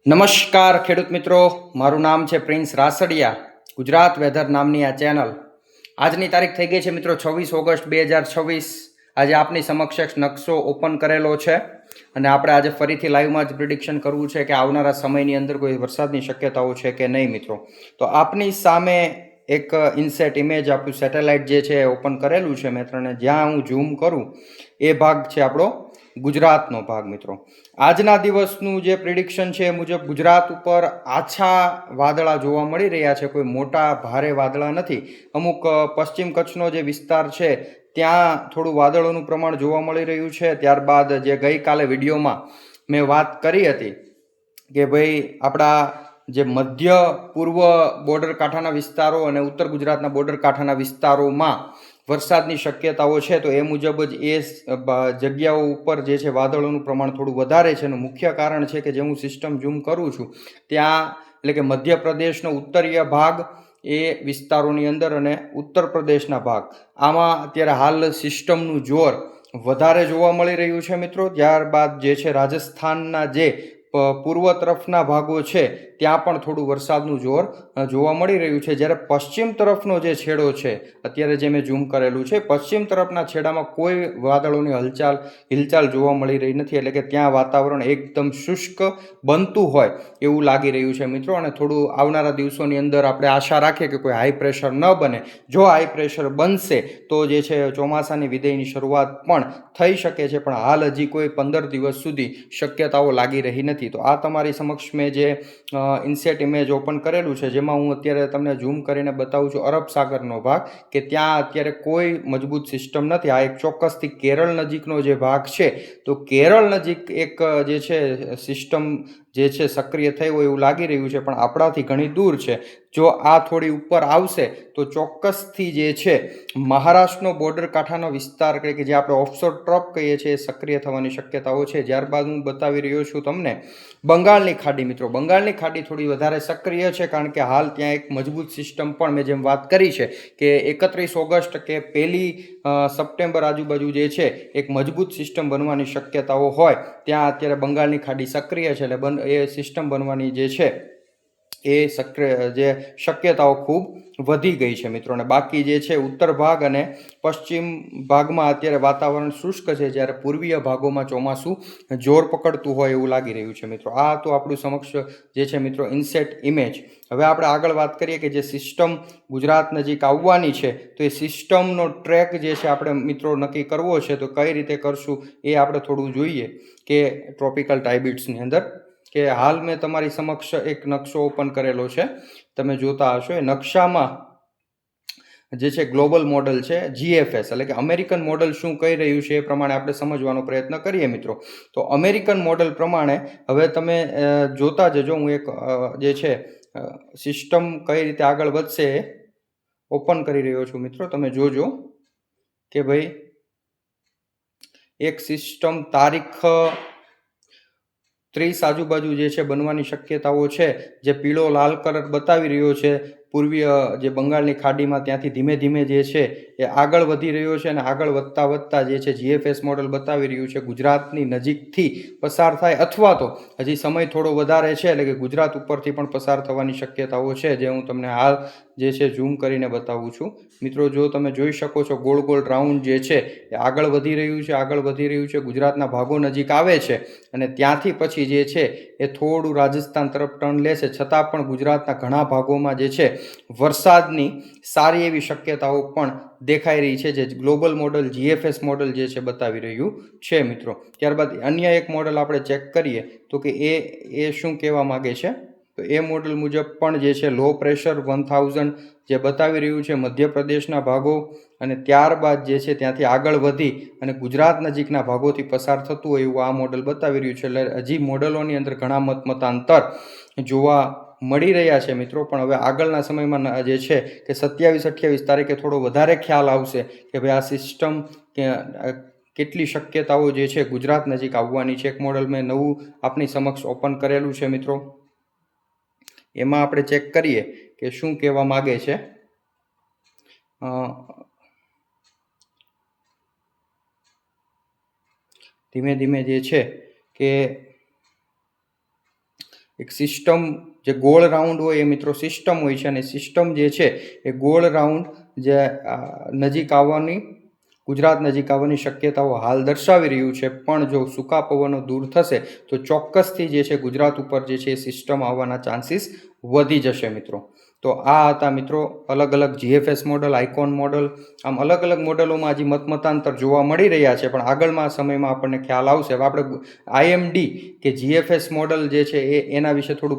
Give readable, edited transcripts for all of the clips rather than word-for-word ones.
નમસ્કાર ખેડૂત મિત્રો, મારું નામ છે પ્રિન્સ રાસડિયા. ગુજરાત વેધર નામની આ ચેનલ. આજની તારીખ થઈ ગઈ છે મિત્રો 26 ઓગસ્ટ 2026. આજે આપની સમક્ષ એક નકશો ઓપન કરેલો છે અને આપણે આજે ફરીથી લાઈવમાં જ પ્રિડિક્શન કરવું છે કે આવનારા સમયની અંદર કોઈ વરસાદની શક્યતાઓ છે કે નહીં મિત્રો. તો આપની સામે એક ઇનસેટ ઇમેજ આપણું સેટેલાઇટ જે છે ઓપન કરેલું છે મિત્રોને. જ્યાં હું ઝૂમ કરું એ ભાગ છે આપણો ગુજરાતનો ભાગ મિત્રો. આજના દિવસનું જે પ્રિડિક્શન છે એ મુજબ ગુજરાત ઉપર આછા વાદળા જોવા મળી રહ્યા છે. કોઈ મોટા ભારે વાદળા નથી. અમુક પશ્ચિમ કચ્છનો જે વિસ્તાર છે ત્યાં થોડું વાદળોનું પ્રમાણ જોવા મળી રહ્યું છે. ત્યારબાદ જે ગઈકાલે વિડીયોમાં મેં વાત કરી હતી કે ભાઈ આપણા જે મધ્ય પૂર્વ બોર્ડર કાંઠાના વિસ્તારો અને ઉત્તર ગુજરાતના બોર્ડર કાંઠાના વિસ્તારોમાં વરસાદની શક્યતાઓ છે, તો એ મુજબ જ એ જગ્યાઓ ઉપર જે છે વાદળોનું પ્રમાણ થોડું વધારે છે. એનું મુખ્ય કારણ છે કે જે હું સિસ્ટમ ઝૂમ કરું છું ત્યાં, એટલે કે મધ્યપ્રદેશનો ઉત્તરીય ભાગ એ વિસ્તારોની અંદર અને ઉત્તર પ્રદેશના ભાગ, આમાં અત્યારે હાલ સિસ્ટમનું જોર વધારે જોવા મળી રહ્યું છે મિત્રો. ત્યારબાદ જે છે રાજસ્થાનના જે પૂર્વ તરફના ભાગો છે ત્યાં પણ થોડું વરસાદનું જોર જોવા મળી રહ્યું છે. જ્યારે પશ્ચિમ તરફનો જે છેડો છે, અત્યારે જે મેં ઝૂમ કરેલું છે, પશ્ચિમ તરફના છેડામાં કોઈ વાદળોની હિલચાલ જોવા મળી રહી નથી. એટલે કે ત્યાં વાતાવરણ એકદમ શુષ્ક બનતું હોય એવું લાગી રહ્યું છે મિત્રો. અને થોડું આવનારા દિવસોની અંદર આપણે આશા રાખીએ કે કોઈ હાઈ પ્રેશર ન બને. જો હાઈ પ્રેશર બનશે તો જે છે ચોમાસાની વિદાયની શરૂઆત પણ થઈ શકે છે, પણ હાલ હજી કોઈ 15 દિવસ સુધી શક્યતાઓ લાગી રહી નથી. તો આ તમારી સમક્ષ મેં જે ઇનસેટ ઇમેજ ઓપન કરેલું છે, જેમાં હું અત્યારે તમને ઝૂમ કરીને બતાવું છું અરબ સાગરનો ભાગ, કે ત્યાં અત્યારે કોઈ મજબૂત સિસ્ટમ નથી. આ એક ચોક્કસથી કેરળ નજીકનો જે ભાગ છે, તો કેરળ નજીક એક જે છે સિસ્ટમ જે છે સક્રિય થઈ હોય એવું લાગી રહ્યું છે, પણ આપણાથી ઘણી દૂર છે. જો આ થોડી ઉપર આવશે તો ચોક્કસથી જે છે મહારાષ્ટ્રનો બોર્ડર કાંઠાનો વિસ્તાર, કે જે આપણે ઓફશોર ટ્રફ કહીએ છીએ, એ સક્રિય થવાની શક્યતાઓ છે. ત્યારબાદ હું બતાવી રહ્યો છું તમને બંગાળની ખાડી મિત્રો. બંગાળની ખાડી થોડી વધારે સક્રિય છે, કારણ કે હાલ ત્યાં એક મજબૂત સિસ્ટમ પણ મેં જેમ વાત કરી છે કે 31 ઓગસ્ટ કે 1 સપ્ટેમ્બર આજુબાજુ જે છે એક મજબૂત સિસ્ટમ બનવાની શક્યતાઓ હોય, ત્યાં અત્યારે બંગાળની ખાડી સક્રિય છે. એટલે એ સિસ્ટમ બનવાની જે છે એ શક્યતાઓ ખૂબ વધી ગઈ છે મિત્રો. અને બાકી જે છે ઉત્તર ભાગ અને પશ્ચિમ ભાગમાં અત્યારે વાતાવરણ શુષ્ક છે, જ્યારે પૂર્વીય ભાગોમાં ચોમાસું જોર પકડતું હોય એવું લાગી રહ્યું છે મિત્રો. આ તો આપણું સમક્ષ જે છે મિત્રો ઇનસેટ ઇમેજ. હવે આપણે આગળ વાત કરીએ કે જે સિસ્ટમ ગુજરાત નજીક આવવાની છે, તો એ સિસ્ટમનો ટ્રેક જે છે આપણે મિત્રો નક્કી કરવો છે. તો કઈ રીતે કરશું એ આપણે થોડું જોઈએ કે ટ્રોપિકલ ટાઇબિટ્સની અંદર, કે હાલ મેં તમારી સમક્ષ એક નકશો ઓપન કરેલો છે, તમે જોતા હશો. એ નકશામાં જે છે ગ્લોબલ મોડલ છે GFS, એટલે કે અમેરિકન મોડલ શું કહી રહ્યું છે એ પ્રમાણે આપણે સમજવાનો પ્રયત્ન કરીએ મિત્રો. તો અમેરિકન મોડલ પ્રમાણે હવે તમે જોતા જજો, હું એક જે છે સિસ્ટમ કઈ રીતે આગળ વધશે ઓપન કરી રહ્યો છું મિત્રો. તમે જોજો કે ભાઈ એક સિસ્ટમ તારીખ 30 આજુબાજુ જે છે બનવાની શક્યતાઓ છે. જે પીળો લાલ કલર બતાવી રહ્યો છે પૂર્વીય જે બંગાળની ખાડીમાં, ત્યાંથી ધીમે ધીમે જે છે એ આગળ વધી રહ્યો છે. અને આગળ વધતા વધતા જે છે GFS મોડલ બતાવી રહ્યું છે ગુજરાતની નજીકથી પસાર થાય, અથવા તો હજી સમય થોડો વધારે છે, એટલે કે ગુજરાત ઉપરથી પણ પસાર થવાની શક્યતાઓ છે, જે હું તમને હાલ જે છે ઝૂમ કરીને બતાવું છું મિત્રો. જો તમે જોઈ શકો છો ગોળ ગોળ રાઉન્ડ જે છે એ આગળ વધી રહ્યું છે, ગુજરાતના ભાગો નજીક આવે છે, અને ત્યાંથી પછી જે છે એ થોડું રાજસ્થાન તરફ ટર્ન લેશે. છતાં પણ ગુજરાતના ઘણા ભાગોમાં જે છે વરસાદની સારી એવી શક્યતાઓ પણ દેખાઈ રહી છે, જે ગ્લોબલ મોડલ GFS મોડલ જે છે બતાવી રહ્યું છે મિત્રો. ત્યારબાદ અન્ય એક મોડલ આપણે ચેક કરીએ તો કે એ શું કહેવા માગે છે. તો એ મોડલ મુજબ પણ જે છે લો પ્રેશર 1000 જે બતાવી રહ્યું છે મધ્યપ્રદેશના ભાગો, અને ત્યારબાદ જે છે ત્યાંથી આગળ વધી અને ગુજરાત નજીકના ભાગોથી પસાર થતું હોય એવું આ મોડલ બતાવી રહ્યું છે. એટલે હજી મોડલોની અંદર ઘણા મતાંતર જોવા મળી રહ્યા છે મિત્રો. પણ હવે આગળના સમયમાં જે છે કે 27-28 તારીખે થોડો વધારે ખ્યાલ આવશે કે ભાઈ આ સિસ્ટમ કેટલી શક્યતાઓ જે છે ગુજરાત નજીક આવવાની છે. એક મોડલ મેં નવું આપની સમક્ષ ઓપન કરેલું છે મિત્રો. એમાં આપણે ચેક કરીએ કે શું કહેવા માગે છે. ધીમે ધીમે જે છે કે એક સિસ્ટમ જે ગોળ રાઉન્ડ હોય એ મિત્રો સિસ્ટમ હોય છે, અને સિસ્ટમ જે છે એ ગોળ રાઉન્ડ જે નજીક આવવાની ગુજરાત નજીક આવવાની શક્યતાઓ હાલ દર્શાવી રહ્યું છે. પણ જો સૂકા પવનો દૂર થશે તો ચોક્કસથી જે છે ગુજરાત ઉપર જે છે એ સિસ્ટમ આવવાના ચાન્સીસ વધી જશે મિત્રો. તો આ હતા મિત્રો અલગ અલગ જીએફએસ મોડલ, આઇકોન મોડલ, આમ અલગ અલગ મોડલોમાં હજી મતમતાંતર જોવા મળી રહ્યા છે, પણ આગળના સમયમાં આપણને ખ્યાલ આવશે. હવે આપણે આઈએમડી કે જીએફએસ મોડલ જે છે એના વિશે થોડું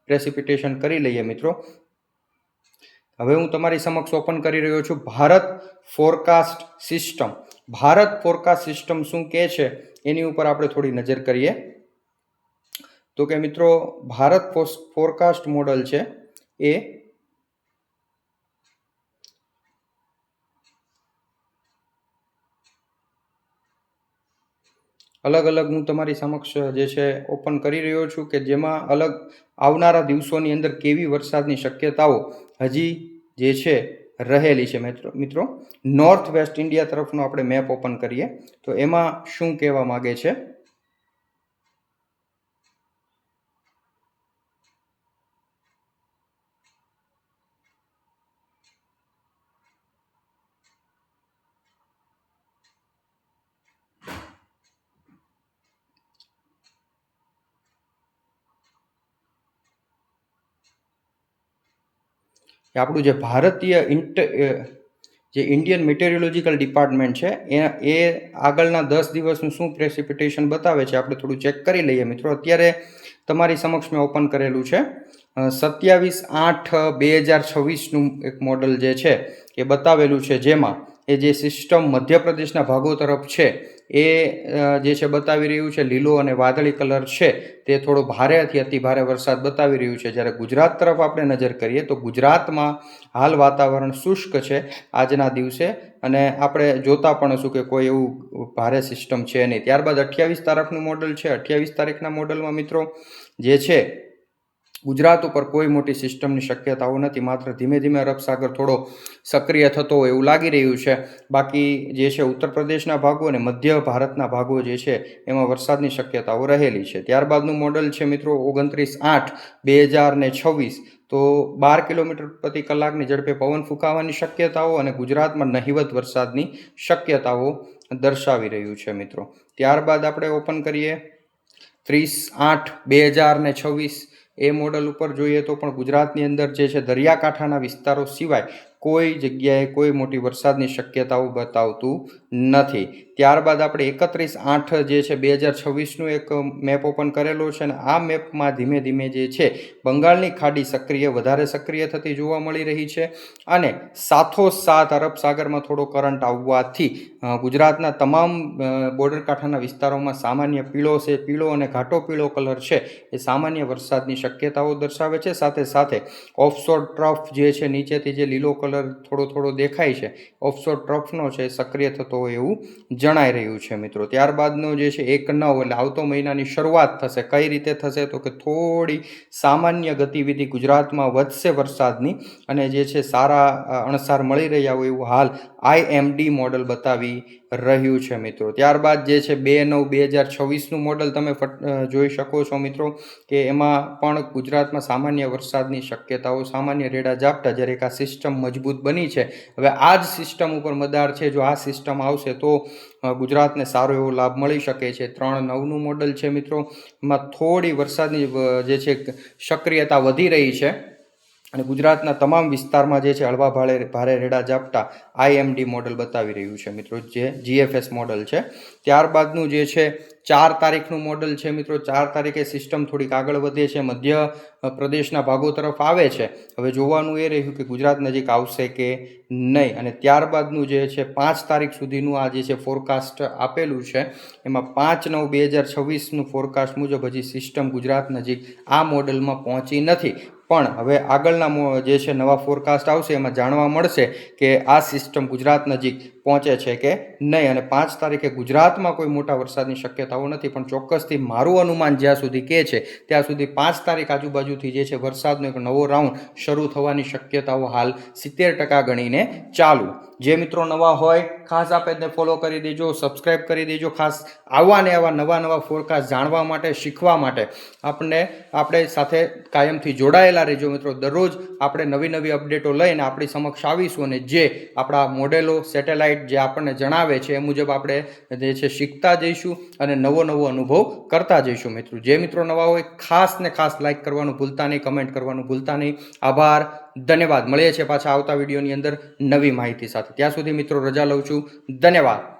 પ્રેસિપિટેશન કરી લઈએ મિત્રો. હવે હું તમારી સમક્ષ ઓપન કરી રહ્યો છું Bharat forecast system. Bharat forecast system શું કહે છે એની ઉપર આપણે થોડી નજર કરીએ. તો કે મિત્રો ભારત ફોરકાસ્ટ મોડલ છે એ અલગ અલગ હું તમારી સમક્ષ જે છે ઓપન કરી રહ્યો છું કે જેમાં અલગ આવનારા દિવસોની અંદર કેવી વરસાદની શક્યતાઓ હજી જે છે રહેલી છે મિત્રો. નોર્થ વેસ્ટ ઇન્ડિયા તરફનો આપણે મેપ ઓપન કરીએ તો એમાં શું કહેવા માંગે છે. આપણું જે ભારતીય જે ઇન્ડિયન મેટેરિયોલોજીકલ ડિપાર્ટમેન્ટ છે એ આગળના 10 દિવસનું શું પ્રેસિપિટેશન બતાવે છે આપણે થોડું ચેક કરી લઈએ મિત્રો. અત્યારે તમારી સમક્ષ મેં ઓપન કરેલું છે 27/8/2026નું એક મોડલ જે છે એ બતાવેલું છે, જેમાં એ જે સિસ્ટમ મધ્યપ્રદેશના ભાગો તરફ છે એ જે છે બતાવી રહ્યું છે. લીલો અને વાદળી કલર છે તે થોડો ભારેથી અતિ ભારે વરસાદ બતાવી રહ્યું છે. જ્યારે ગુજરાત તરફ આપણે નજર કરીએ તો ગુજરાતમાં હાલ વાતાવરણ શુષ્ક છે આજના દિવસે, અને આપણે જોતા પણ હશું કે કોઈ એવું ભારે સિસ્ટમ છે નહીં. ત્યારબાદ 28 તારીખનું મોડલ છે. 28 તારીખના મોડલમાં મિત્રો જે છે ગુજરાત ઉપર કોઈ મોટી સિસ્ટમની શક્યતાઓ નથી, માત્ર ધીમે ધીમે અરબ સાગર થોડો સક્રિય થતો હોય એવું લાગી રહ્યું છે. બાકી જે છે ઉત્તર પ્રદેશના ભાગો અને મધ્ય ભારતના ભાગો જે છે એમાં વરસાદની શક્યતાઓ રહેલી છે. ત્યારબાદનું મોડલ છે મિત્રો 29/8/2026. તો 12 કિલોમીટર પ્રતિ કલાકની ઝડપે પવન ફૂંકાવાની શક્યતાઓ અને ગુજરાતમાં નહિવત વરસાદની શક્યતાઓ દર્શાવી રહ્યું છે મિત્રો. ત્યારબાદ આપણે ઓપન કરીએ 30/8/2026. એ મોડલ ઉપર જોઈએ તો પણ ગુજરાતની અંદર જે છે દરિયાકાંઠાના વિસ્તારો સિવાય કોઈ જગ્યાએ કોઈ મોટી વરસાદની શક્યતાઓ બતાવતું નથી. ત્યારબાદ આપણે 31/8 જે છે 2026નું એક મેપ ઓપન કરેલો છે, અને આ મેપમાં ધીમે ધીમે જે છે બંગાળની ખાડી વધારે સક્રિય થતી જોવા મળી રહી છે, અને સાથોસાથ અરબ સાગરમાં થોડો કરંટ આવવાથી ગુજરાતના તમામ બોર્ડર કાંઠાના વિસ્તારોમાં સામાન્ય પીળો અને ઘાટો પીળો કલર છે એ સામાન્ય વરસાદની શક્યતાઓ દર્શાવે છે. સાથે સાથે ઓફશોર ટ્રફ જે છે નીચેથી જે લીલો કલર થોડો દેખાય છે, ઓફશોર ટ્રફનો છે સક્રિય થતો હોય એવું જણાઈ રહ્યું છે મિત્રો. ત્યારબાદનો જે છે 1/9 એટલે આવતો મહિનાની શરૂઆત થશે. કઈ રીતે થશે તો કે થોડી સામાન્ય ગતિવિધિ ગુજરાતમાં વધશે વરસાદની, અને જે છે સારા અણસાર મળી રહ્યા હોય એવું હાલ આઈએમડી મોડલ બતાવી રહ્યું છે મિત્રો. ત્યારબાદ જે છે 2/9/2026નું મોડલ તમે જોઈ શકો છો મિત્રો કે એમાં પણ ગુજરાતમાં સામાન્ય વરસાદની શક્યતાઓ, સામાન્ય રેડા ઝાપટા, જ્યારે એક આ સિસ્ટમ મજબૂત બની છે. હવે આ જ સિસ્ટમ ઉપર મદાર છે. જો આ સિસ્ટમ આવશે તો ગુજરાતને સારો એવો લાભ મળી શકે છે. 3/9નું મોડલ છે મિત્રો, એમાં થોડી વરસાદની જે છે સક્રિયતા વધી રહી છે, અને ગુજરાતના તમામ વિસ્તારમાં જે છે હળવા ભારે રેડા ઝાપટા આઈએમડી મોડલ બતાવી રહ્યું છે મિત્રો, જે જીએફએસ મોડલ છે. ત્યારબાદનું જે છે 4 તારીખનું મોડલ છે મિત્રો. 4 તારીખે સિસ્ટમ થોડીક આગળ વધે છે, મધ્ય પ્રદેશના ભાગો તરફ આવે છે. હવે જોવાનું એ રહ્યું કે ગુજરાત નજીક આવશે કે નહીં. અને ત્યારબાદનું જે છે 5 તારીખ સુધીનું આ જે છે ફોરકાસ્ટ આપેલું છે, એમાં 5/9/2026નું ફોરકાસ્ટ મુજબ હજી સિસ્ટમ ગુજરાત નજીક આ મોડલમાં પહોંચી નથી. પણ હવે આગળના જે છે નવા ફોરકાસ્ટ આવશે એમાં જાણવા મળશે કે આ સિસ્ટમ ગુજરાત નજીક પહોંચે છે કે નહીં. અને 5 તારીખે ગુજરાતમાં કોઈ મોટા વરસાદની શક્યતાઓ નથી, પણ ચોક્કસથી મારું અનુમાન જ્યાં સુધી કહે છે ત્યાં સુધી 5 તારીખ આજુબાજુથી જે છે વરસાદનો એક નવો રાઉન્ડ શરૂ થવાની શક્યતાઓ હાલ 70% ગણીને ચાલુ. જે મિત્રો નવા હોય ખાસ આ પેજને ફોલો કરી દેજો, સબસ્ક્રાઈબ કરી દેજો. ખાસ આવા ને આવા નવા ફોરકાસ્ટ જાણવા માટે, શીખવા માટે આપણે સાથે કાયમથી જોડાયેલા રહેજો મિત્રો. દરરોજ આપણે નવી અપડેટો લઈને આપણી સમક્ષ આવીશું અને જે આપણા મોડેલો સેટેલાઇટ જે આપણને જણાવે છે એ મુજબ આપણે જે છે શીખતા જઈશું અને નવો અનુભવ કરતા જઈશું મિત્રો. જે મિત્રો નવા હોય ખાસ ને ખાસ લાઈક કરવાનું ભૂલતા નહીં, કમેન્ટ કરવાનું ભૂલતા નહીં. આભાર, ધન્યવાદ. મળીએ છીએ પાછા આવતા વિડીયોની અંદર નવી માહિતી સાથે. ત્યાં સુધી મિત્રો રજા લઉં છું. ધન્યવાદ.